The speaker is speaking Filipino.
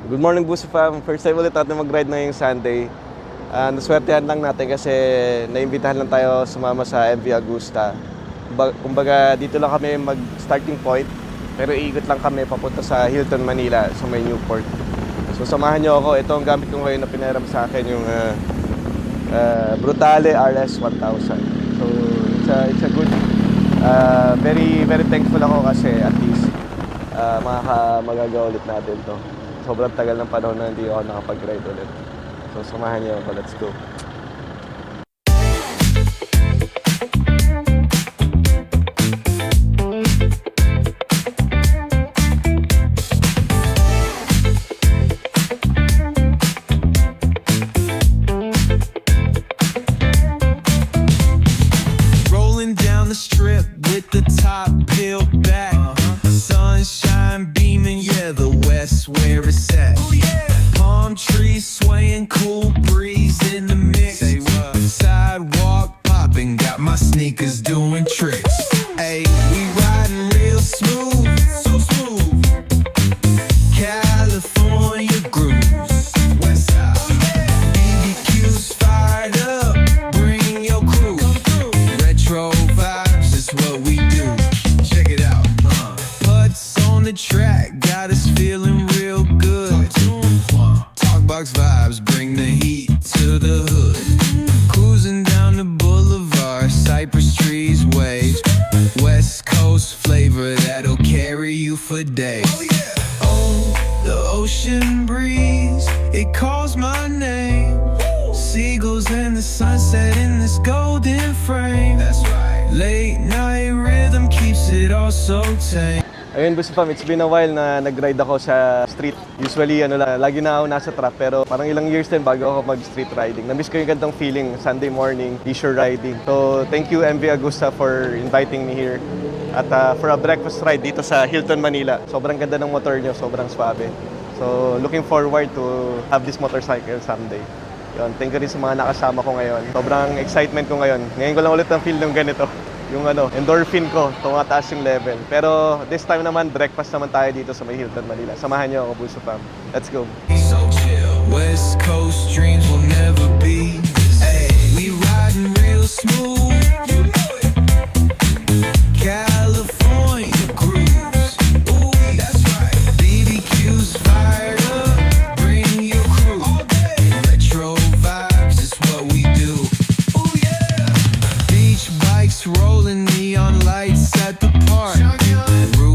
Good morning, Buso Fam. First time ulit natin mag-ride na ngayong Sunday. Naswertehan lang natin kasi naimbitahan lang tayo sumama sa MV Agusta. Kumbaga, dito lang kami mag-starting point, pero iikot lang kami papunta sa Hilton, Manila, sa may Newport. So, samahan nyo ako. Ito ang gamit ko ngayon na pinahiram sa akin, yung Brutale RS 1000. So, it's a good, very, very thankful ako kasi at least magagawa ulit natin to. Sobrang tagal ng panahon na hindi ako nakapag-ride ulit. So, samahan niyo ako. Let's go. Rolling down the strip with the top peeled back. Sunshine beaming, yeah, the west where it's at. Palm trees swaying, cool breeze in the mix. Sidewalk popping, got my sneakers doing tricks. Hey, we riding real smooth, so smooth. California grooves, west side. BBQ's fired up, bring your crew. Retro vibes is what we do. Check it out. Putts on the track, got us feeling real good. Talkbox vibes, bring the heat to the hood. Cruising down the boulevard, cypress trees, waves. West Coast flavor that'll carry you for days. Oh, the ocean breeze, it calls my name. Seagulls and the sunset in this golden frame. That's right. Late night rhythm keeps it all so tame. Ayun, Buso Fam, it's been a while na nag-ride ako sa street. Usually, lagi na ako nasa truck, pero parang ilang years din bago ako mag-street riding. Namiss ko yung gantong feeling, Sunday morning, leisure riding. So, thank you MV Agusta for inviting me here. At for a breakfast ride dito sa Hilton, Manila. Sobrang ganda ng motor nyo, sobrang swabe. So, looking forward to have this motorcycle someday. Yun, thank you rin sa mga nakasama ko ngayon. Sobrang excitement ko ngayon. Ngayon ko lang ulit ang feel ng ganito. Yung endorphin ko, tumataas yung level. Pero this time naman, breakfast naman tayo dito sa may Hilton, Manila. Samahan niyo ako, Buso Fam. Let's go. So chill, West Coast dreams will never be. Hey, we riding real smooth. You know it.